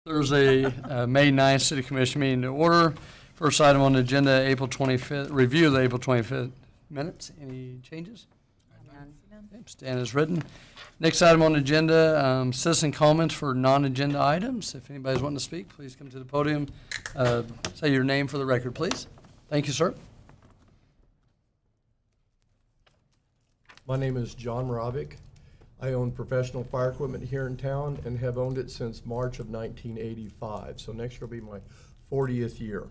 Thursday, May 9th, City Commission meeting to order. First item on the agenda, April 25th, review of the April 25th minutes. Any changes? None. Okay, stand as written. Next item on the agenda, citizen comments for non-agenda items. If anybody's wanting to speak, please come to the podium. Say your name for the record, please. Thank you, sir. My name is John Moravik. I own professional fire equipment here in town and have owned it since March of 1985. So next year will be my 40th year.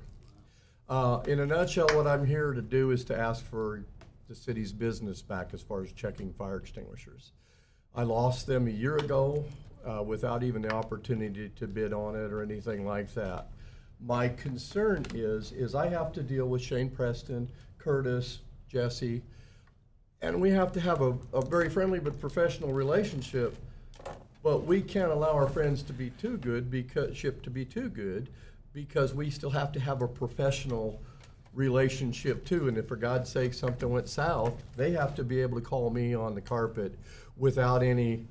In a nutshell, what I'm here to do is to ask for the city's business back as far as checking fire extinguishers. I lost them a year ago without even the opportunity to bid on it or anything like that. My concern is I have to deal with Shane Preston, Curtis, Jesse, and we have to have a very friendly but professional relationship, but we can't allow our friends to be too good because we still have to have a professional relationship too. And if for God's sake something went south, they have to be able to call me on the carpet without any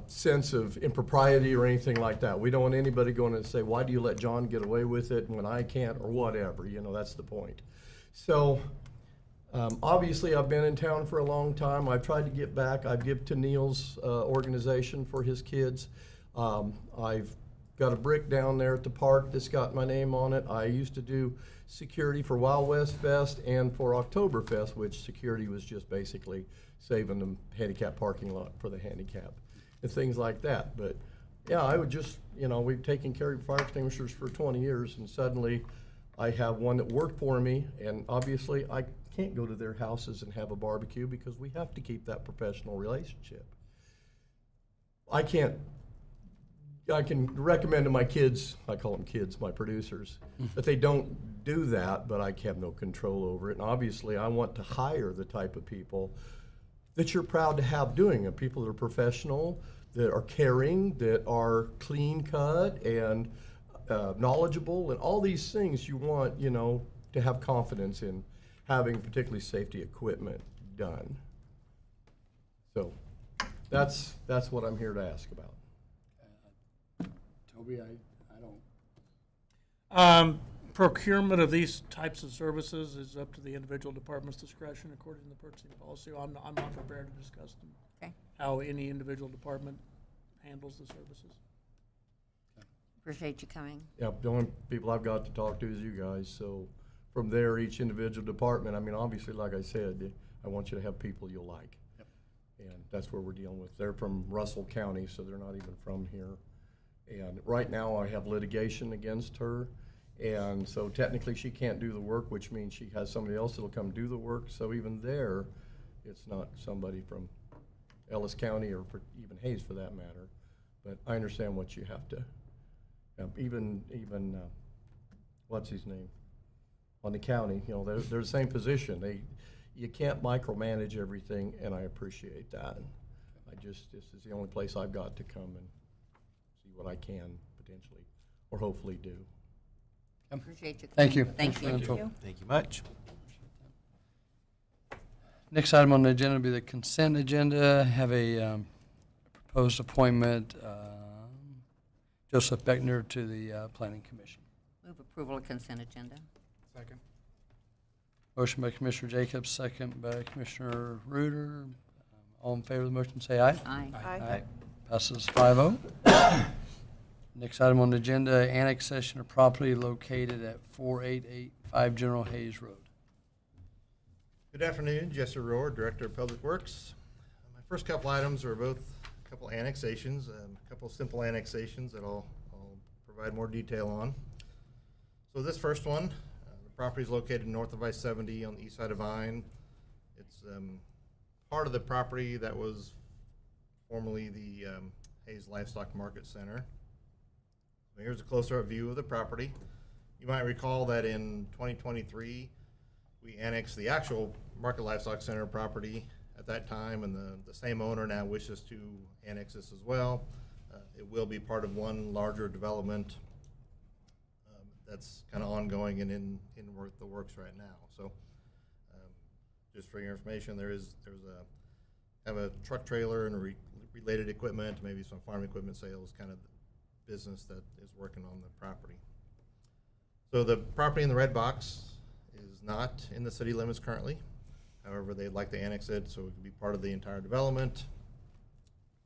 sense of impropriety or anything like that. We don't want anybody going and say, why do you let John get away with it when I can't, or whatever, you know, that's the point. So obviously I've been in town for a long time. I've tried to get back. I've given to Neil's organization for his kids. I've got a brick down there at the park that's got my name on it. I used to do security for Wild West Fest and for Oktoberfest, which security was just basically saving the handicap parking lot for the handicap and things like that. But yeah, I would just, you know, we've taken care of fire extinguishers for 20 years and suddenly I have one that worked for me, and obviously I can't go to their houses and have a barbecue because we have to keep that professional relationship. I can recommend to my kids, I call them kids, my producers, that they don't do that, but I have no control over it. And obviously I want to hire the type of people that you're proud to have doing it, people that are professional, that are caring, that are clean cut and knowledgeable, and all these things you want, you know, to have confidence in having particularly safety equipment done. So that's what I'm here to ask about. Toby, I don't. Procurement of these types of services is up to the individual department's discretion according to the purchasing policy. I'm not prepared to discuss them. Okay. How any individual department handles the services. Appreciate you coming. Yeah, the only people I've got to talk to is you guys. So from there, each individual department, I mean, obviously, like I said, I want you to have people you'll like. Yep. And that's where we're dealing with. They're from Russell County, so they're not even from here. And right now, I have litigation against her. And so technically, she can't do the work, which means she has somebody else that'll come do the work. So even there, it's not somebody from Ellis County or even Hayes for that matter. But I understand what you have to. Even what's his name? On the county, you know, they're the same position. You can't micromanage everything, and I appreciate that. This is the only place I've got to come and see what I can potentially or hopefully do. Appreciate you coming. Thank you. Thank you. Thank you. Thank you much. Next item on the agenda will be the consent agenda. Have a proposed appointment, Joseph Beckner to the Planning Commission. Move approval of consent agenda. Second. Motion by Commissioner Jacobs, second by Commissioner Reuter. All in favor of the motion, say aye. Aye. Aye. Passes 5-0. Next item on the agenda, annexation of property located at 4885 General Hayes Road. Good afternoon, Jesse Rohr, Director of Public Works. My first couple items are both a couple annexations, a couple simple annexations that I'll provide more detail on. So this first one, the property is located north of I-70 on the east side of Vine. It's part of the property that was formerly the Hayes Livestock Market Center. Here's a closer view of the property. You might recall that in 2023, we annexed the actual Market Livestock Center property at that time, and the same owner now wishes to annex this as well. It will be part of one larger development that's kind of ongoing and in the works right now. So just for your information, there's a truck trailer and related equipment, maybe some farm equipment sales, kind of business that is working on the property. So the property in the red box is not in the city limits currently. However, they'd like to annex it so it can be part of the entire development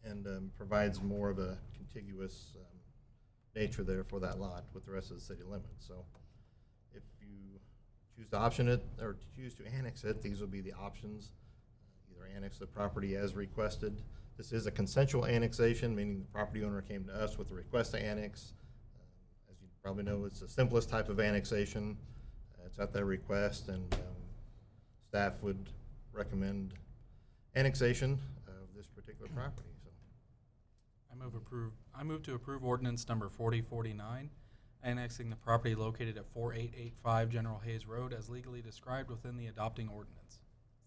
and provides more of a contiguous nature there for that lot with the rest of the city limits. So if you choose to option it or choose to annex it, these will be the options. Either annex the property as requested. This is a consensual annexation, meaning the property owner came to us with a request to annex. As you probably know, it's the simplest type of annexation. It's at their request, and staff would recommend annexation of this particular property. So, I move to approve ordinance number 4049, annexing the property located at 4885 General Hayes Road as legally described within the adopting ordinance.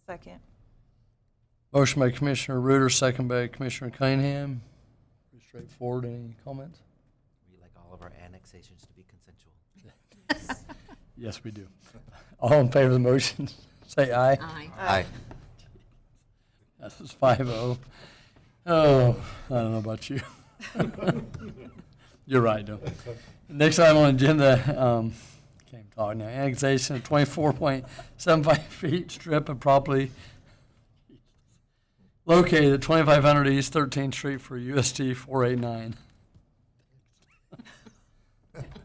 Second. Motion by Commissioner Reuter, second by Commissioner Cunningham. Pretty straightforward. Any comments? We like all of our annexations to be consensual. Yes, we do. All in favor of the motion, say aye. Aye. Aye. That was 5-0. Oh, I don't know about you. You're right, though. Next item on the agenda, can't talk now. Annexation of 24.75 feet strip of property located at 2500 East 13th Street for USD 489.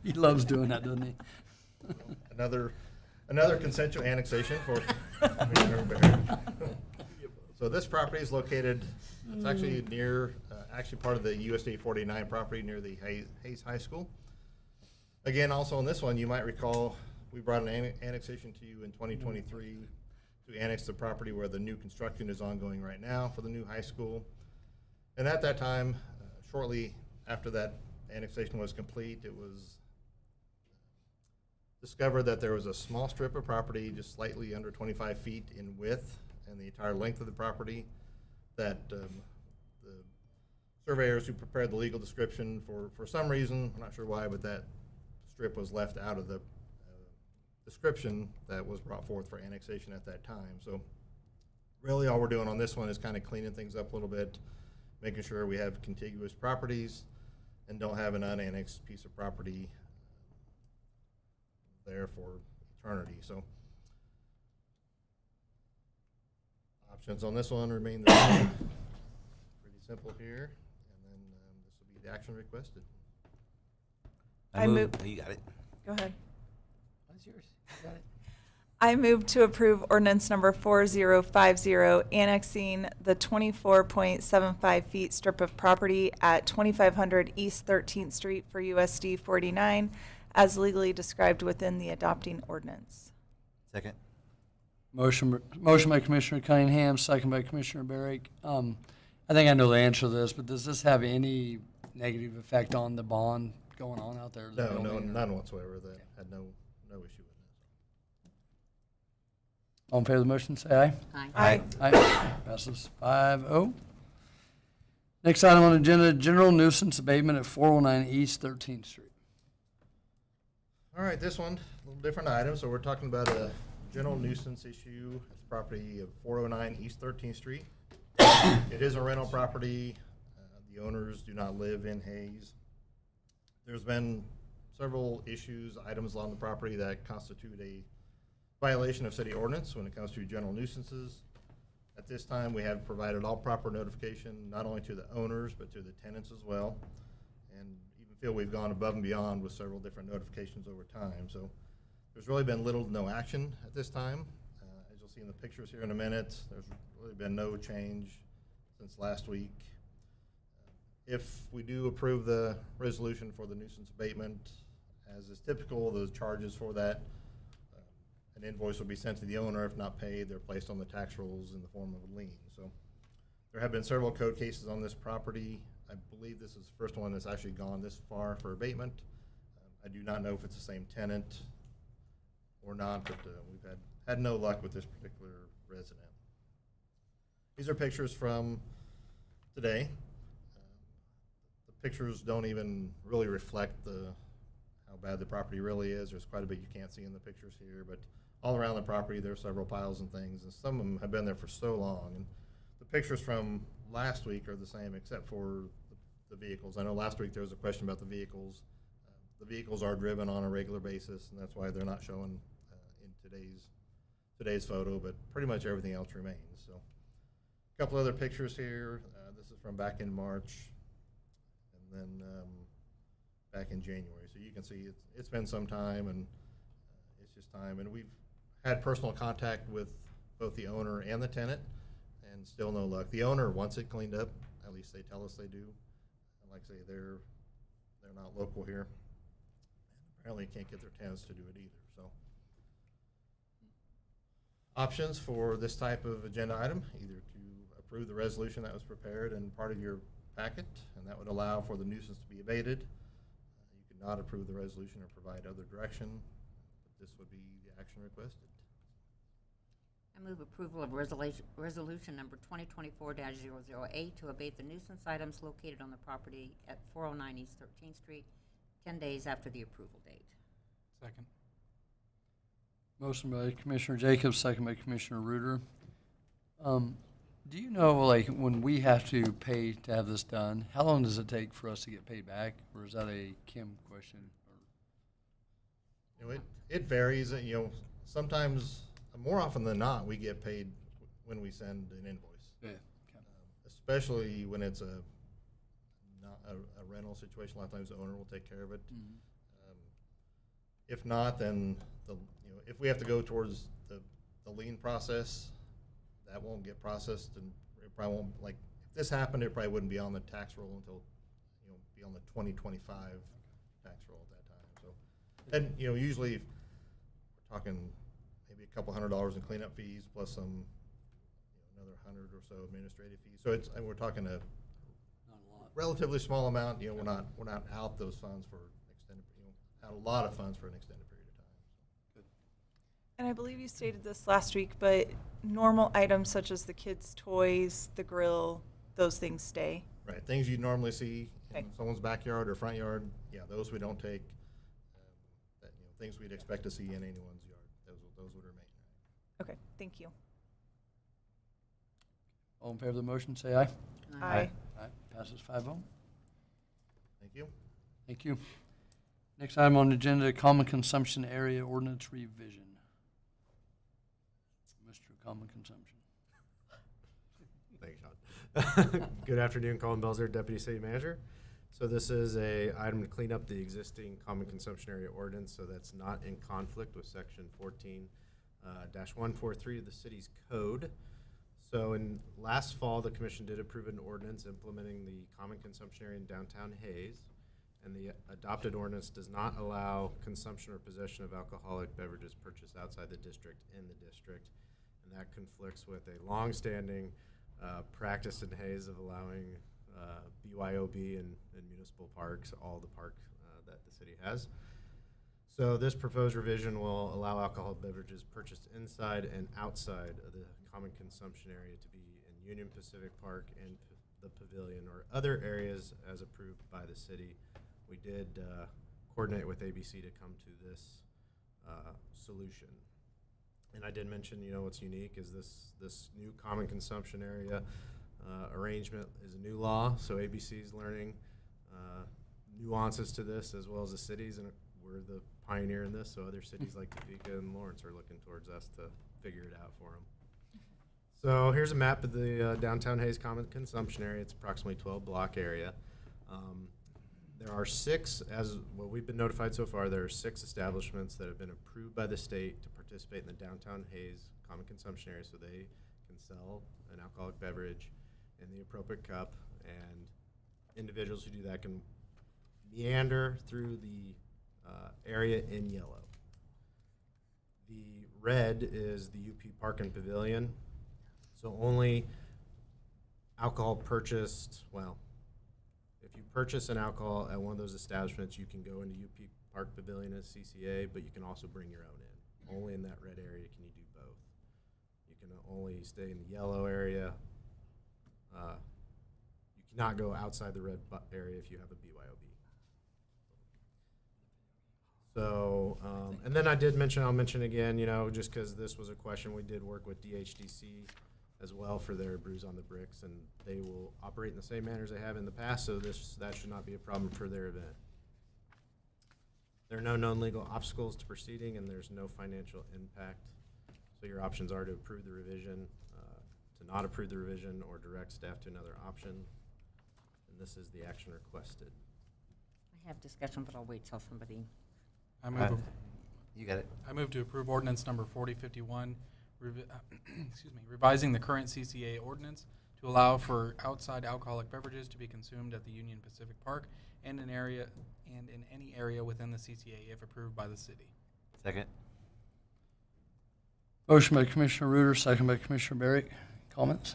He loves doing that, doesn't he? another consensual annexation for Commissioner Barrett. So this property is located, it's actually near, actually part of the USD 49 property near the Hayes High School. Again, also on this one, you might recall, we brought an annexation to you in 2023 to annex the property where the new construction is ongoing right now for the new high school. And at that time, shortly after that annexation was complete, it was discovered that there was a small strip of property just slightly under 25 feet in width and the entire length of the property that the surveyors who prepared the legal description for some reason, I'm not sure why, but that strip was left out of the description that was brought forth for annexation at that time. So really all we're doing on this one is kind of cleaning things up a little bit, making sure we have contiguous properties and don't have an unannexed piece of property there for eternity. So options on this one remain the same. Pretty simple here. And then this will be the action requested. I move. Oh, you got it. Go ahead. That's yours. You got it. I move to approve ordinance number 4050, annexing the 24.75 feet strip of property at 2500 East 13th Street for USD 49, as legally described within the adopting ordinance. Second. Motion by Commissioner Cunningham, second by Commissioner Barrick. I think I know the answer to this, but does this have any negative effect on the bond going on out there? No, none whatsoever. That had no issue with it. All in favor of the motion, say aye. Aye. Aye. Passes 5-0. Next item on the agenda, general nuisance abatement at 409 East 13th Street. All right, this one, a little different item. So we're talking about a general nuisance issue. It's property of 409 East 13th Street. It is a rental property. The owners do not live in Hayes. There's been several issues, items along the property that constitute a violation of city ordinance when it comes to general nuisances. At this time, we have provided all proper notification, not only to the owners, but to the tenants as well. And even feel we've gone above and beyond with several different notifications over time. So there's really been little to no action at this time. As you'll see in the pictures here in a minute, there's really been no change since last week. If we do approve the resolution for the nuisance abatement, as is typical, those charges for that, an invoice will be sent to the owner. If not paid, they're placed on the tax rolls in the form of a lien. So there have been several code cases on this property. I believe this is the first one that's actually gone this far for abatement. I do not know if it's the same tenant or not, but we've had no luck with this particular resident. These are pictures from today. The pictures don't even really reflect how bad the property really is. There's quite a bit you can't see in the pictures here, but all around the property there's several piles and things, and some of them have been there for so long. And the pictures from last week are the same, except for the vehicles. I know last week there was a question about the vehicles. The vehicles are driven on a regular basis, and that's why they're not showing in today's photo, but pretty much everything else remains. So a couple other pictures here. This is from back in March, and then back in January. So you can see it's been some time, and it's just time. And we've had personal contact with both the owner and the tenant, and still no luck. The owner wants it cleaned up. At least they tell us they do. And like I say, they're not local here. And apparently can't get their tenants to do it either. So options for this type of agenda item, either to approve the resolution that was prepared and part of your packet, and that would allow for the nuisance to be abated. You could not approve the resolution or provide other direction, but this would be the action requested. I move approval of resolution number 2024-008 to abate the nuisance items located on the property at 409 East 13th Street, 10 days after the approval date. Second. Motion by Commissioner Jacobs, second by Commissioner Reuter. Do you know, like, when we have to pay to have this done, how long does it take for us to get paid back? Or is that a Kim question? You know, it varies. You know, sometimes, more often than not, we get paid when we send an invoice. Yeah. Okay. Especially when it's not a rental situation. A lot of times the owner will take care of it. Mhm. If not, then if we have to go towards the lien process, that won't get processed, and it probably won't, like, if this happened, it probably wouldn't be on the tax roll until, be on the 2025 tax roll at that time. So, and, usually we're talking maybe a couple $100 in cleanup fees plus some, another 100 or so administrative fees. So and we're talking a Not a lot. relatively small amount. We're not out those funds for extended, out a lot of funds for an extended period of time. And I believe you stated this last week, but normal items such as the kids' toys, the grill, those things stay. Right, things you'd normally see in Okay. someone's backyard or front yard, yeah, those we don't take. Things we'd expect to see in anyone's yard, those would remain. Okay, thank you. All in favor of the motion, say aye. Aye. Aye. Passes 5-0. Thank you. Thank you. Next item on the agenda, common consumption area ordinance revision. Mr. Common Consumption. Thanks, Sean. Good afternoon, Colin Belzer, Deputy City Manager. So this is a item to clean up the existing common consumption area ordinance, so that's not in conflict with section 14-143 of the city's code. So in last fall, the commission did approve an ordinance implementing the common consumption area in downtown Hayes, and the adopted ordinance does not allow consumption or possession of alcoholic beverages purchased outside the district in the district, and that conflicts with a long-standing practice in Hayes of allowing BYOB in municipal parks, all the park that the city has. So this proposed revision will allow alcohol beverages purchased inside and outside of the common consumption area to be in Union Pacific Park and the pavilion or other areas as approved by the city. We did coordinate with ABC to come to this solution. And I did mention, what's unique is this new common consumption area arrangement is a new law, so ABC is learning nuances to this as well as the cities, and we're the pioneer in this, so other cities like Topeka and Lawrence are looking towards us to figure it out for them. So here's a map of the downtown Hayes common consumption area. It's approximately 12-block area. There are 6, as what we've been notified so far, there are 6 establishments that have been approved by the state to participate in the downtown Hayes common consumption area, so they can sell an alcoholic beverage in the appropriate cup, and individuals who do that can meander through the area in yellow. The red is the UP Park and Pavilion, so only alcohol purchased, well, if you purchase an alcohol at one of those establishments, you can go into UP Park Pavilion as CCA, but you can also bring your own in. Only in that red area can you do both. You can only stay in the yellow area. You cannot go outside the red area if you have a BYOB. So, and then I'll mention again, just because this was a question, we did work with DHDC as well for their Brews on the Bricks, and they will operate in the same manner as they have in the past, so that should not be a problem for their event. There are no known legal obstacles to proceeding, and there's no financial impact. So your options are to approve the revision, to not approve the revision, or direct staff to another option. And this is the action requested. I have discussion, but I'll wait till somebody. I move, You got it. I move to approve ordinance number 4051, excuse me, revising the current CCA ordinance to allow for outside alcoholic beverages to be consumed at the Union Pacific Park and in any area within the CCA if approved by the city. Second. Motion by Commissioner Reuter, second by Commissioner Barrick. Comments?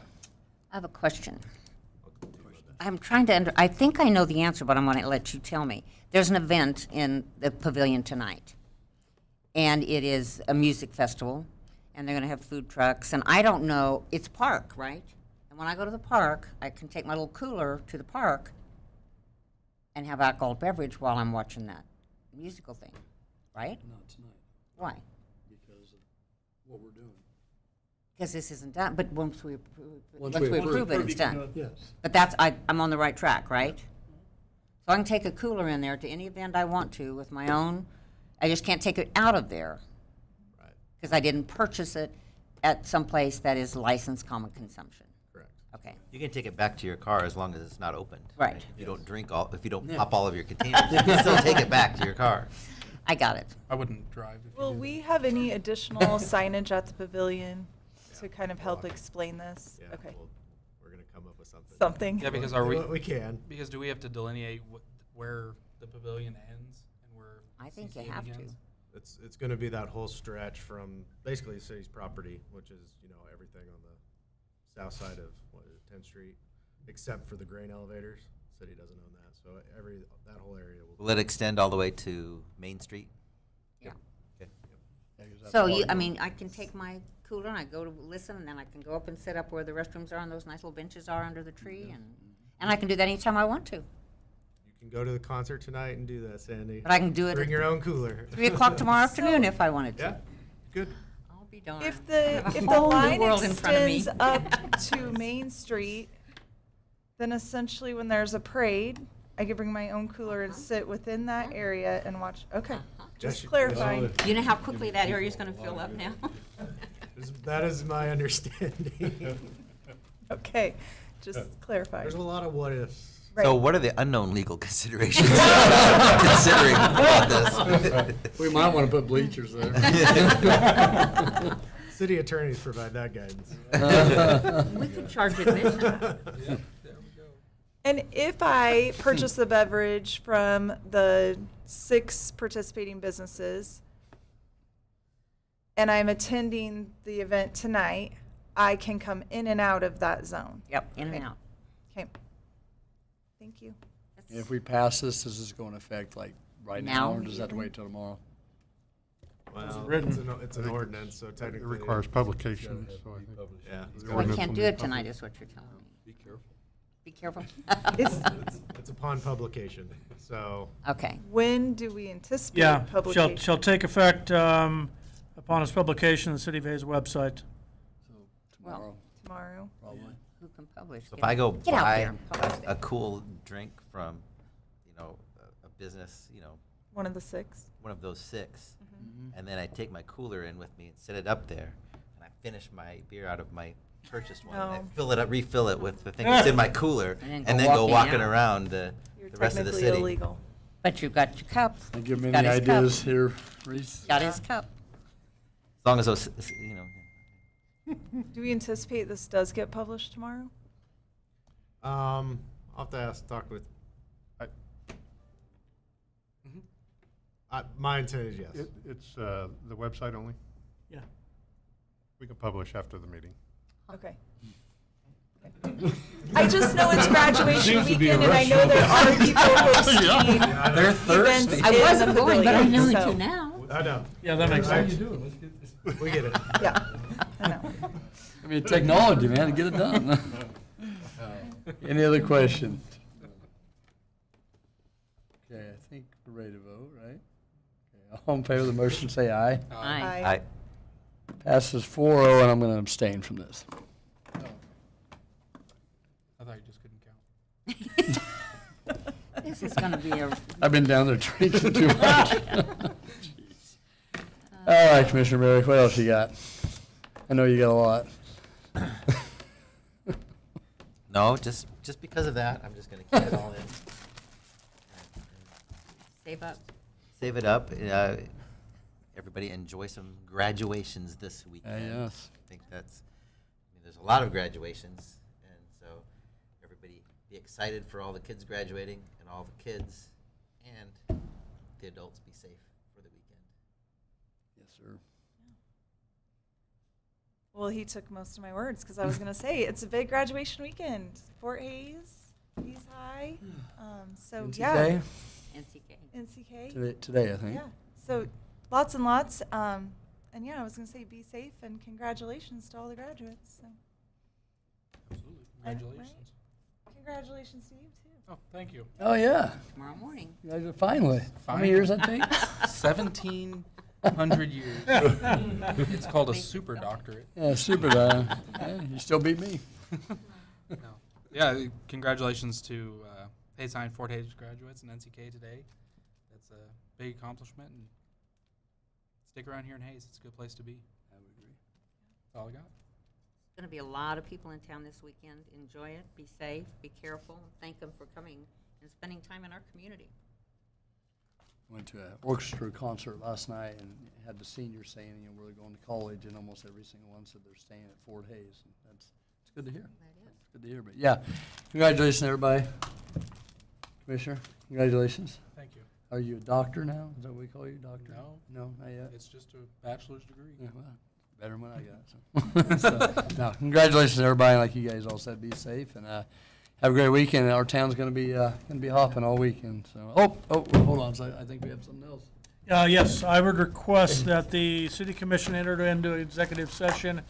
I have a question. I'm trying to I think I know the answer, but I'm going to let you tell me. There's an event in the pavilion tonight, and it is a music festival, and they're going to have food trucks, and I don't know, it's park, right? And when I go to the park, I can take my little cooler to the park and have alcoholic beverage while I'm watching that musical thing, right? Not tonight, Why? because of what we're doing. Because this isn't done, but once we approve, Once once we we approve approve it, it's done. Yes. But that's, I'm on the right track, right? So I can take a cooler in there to any event I want to with my own. I just can't take it out of there. Right. Because I didn't purchase it at some place that is licensed common consumption. Correct. Okay. You can take it back to your car as long as it's not opened. Right. If you don't if you don't pop all of your containers, you can still take it back to your car. I got it. I wouldn't drive if Will you we have any additional signage at the pavilion to kind of help explain this? Yeah, Okay, we're gonna come up with something. something. Yeah, because We'll are do we, what we can. because do we have to delineate where the pavilion ends and where I think you CCA have to. begins? It's gonna be that whole stretch from basically the city's property, which is, everything on the south side of, 10th Street, except for the grain elevators. City doesn't own that, so that whole area will. Will it extend all the way to Main Street? Yeah. Okay. So I can take my cooler and I go to listen, and then I can go up and sit up where the restrooms are and those nice little benches are under the tree, and I can do that anytime I want to. You can go to the concert tonight and do that, Sandy. But I can do it Bring at your own cooler. 3 o'clock tomorrow afternoon if I wanted to. Yeah, good. I'll be darned. If I the have a if the whole new line world in front of me. extends up to Main Street, then essentially when there's a parade, I could bring my own cooler and sit within that area and watch. Okay, just Yes, clarifying. You know how quickly that area is going to fill up now? That is my understanding. Okay, just clarifying. There's a lot of what ifs. So what are the unknown legal considerations considering all this? We might want to put bleachers there. City attorneys provide that guidance. We could charge admission. And if I purchase the beverage from the 6 participating businesses and I'm attending the event tonight, I can come in and out of that zone. Yep, in and out. Okay. Thank you. If we pass this, does this go in effect like right now, or Now, does it have to even? wait till tomorrow? Well, written? it's an ordinance, so technically. It requires publication, so I think. Yeah. the So I ordinance can't will do be it tonight, published. is what you're telling me. Be careful. Be careful. It's upon publication, so. Okay. When do we anticipate Yeah, publication? shall take effect upon its publication on the City of Hayes website. So Well, tomorrow, Tomorrow. probably. who can publish? So if Get I go get out buy there and publish a it. cool drink from, a business, One of the 6. one of those 6, Mm-hmm. and then I take my cooler in with me and set it up there, and I finish my beer out of my purchased one, and I No. fill it up, refill it with the thing that's in my cooler, And then and go then go walking walking out. around You're the rest of the technically city. illegal. But you've got your cup. Can you give me Got any his cup. ideas here, Reese? Got his cup. As long as those, Do we anticipate this does get published tomorrow? I'll have to talk with. My intent is yes. It's the website only? Yeah. We can publish after the meeting. Okay. I just know it's graduation weekend, and I know there are people hosting they're events thirsty. I in wasn't the going, but I'm pavilion, going so- to now. I know. Yeah, that makes sense. We get it. Yeah, I know. I mean, technology, man, get it done. Any other questions? Okay, I think we're ready to vote, right? Okay, all in favor of the motion, say aye. Aye. I, Passes 4-0, and I'm going to abstain from this. This is gonna be a, I've been down there drinking too much. All right, Commissioner Merrick, what else you got? I know you got a lot. No, just because of that, I'm just gonna keep it all in. save up. Save it up. Everybody enjoy some graduations this weekend. yes. I think there's a lot of graduations, and so everybody be excited for all the kids graduating and all the kids, and the adults be safe for the weekend. Yes, sir. Well, he took most of my words because I was going to say it's a big graduation weekend. Fort Hayes, Hayes High. So yeah, NCK. NCK. Today, I think. Yeah. So lots and lots. And yeah, I was going to say be safe and congratulations to all the graduates. So. Absolutely. Right? Congratulations. Congratulations to you too. Oh, thank you. Oh, yeah. Tomorrow morning. You guys are finally. How many years that take? 1,700 years. It's called a super doctorate. Yeah, super. Yeah, you still beat me. No. Yeah, congratulations to Hayes High and Fort Hayes graduates and NCK today. That's a big accomplishment, and stick around here in Hayes. It's a good place to be. I would agree. That's all I got. Going to be a lot of people in town this weekend. Enjoy it. Be safe. Be careful. Thank them for coming and spending time in our community. Went to an orchestra concert last night and had the seniors saying, we're going to college, and almost every single one said they're staying at Fort Hayes. And it's good to hear. That is. It's good to hear. But yeah, congratulations, everybody. Commissioner, congratulations. Thank you. Are you a doctor now? Is that what we call you, doctor? No. No, not yet. It's just a bachelor's degree. Yeah, well, better than what I got. So, no, congratulations, everybody. Like you guys all said, be safe and have a great weekend. Our town's gonna be hopping all weekend. So, hold on. So I think we have something else. Yes, I would request that the city commission enter into executive session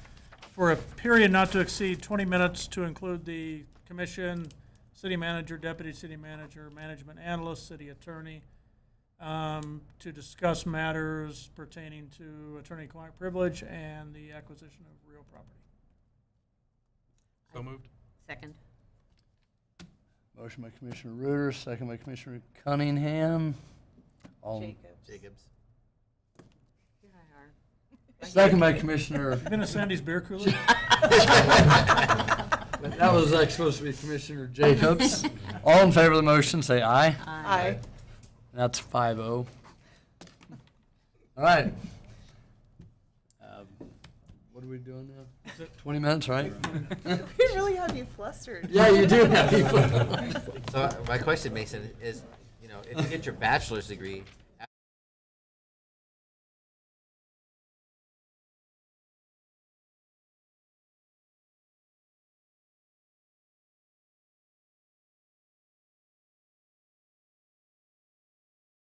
for a period not to exceed 20 minutes to include the commission, city manager, deputy city manager, management analyst, city attorney, to discuss matters pertaining to attorney-client privilege and the acquisition of real property. So moved. Second. Motion by Commissioner Reuter, second by Commissioner Cunningham. All Jacobs. Here I are. second by Commissioner. You gonna send these beer coolers? That was supposed to be Commissioner Jacobs. All in favor of the motion, say aye. Aye. That's 5-0. All right. What are we doing now? 20 minutes, right? We really have you flustered. Yeah, you do have people. So my question, Mason, is, if you get your bachelor's degree,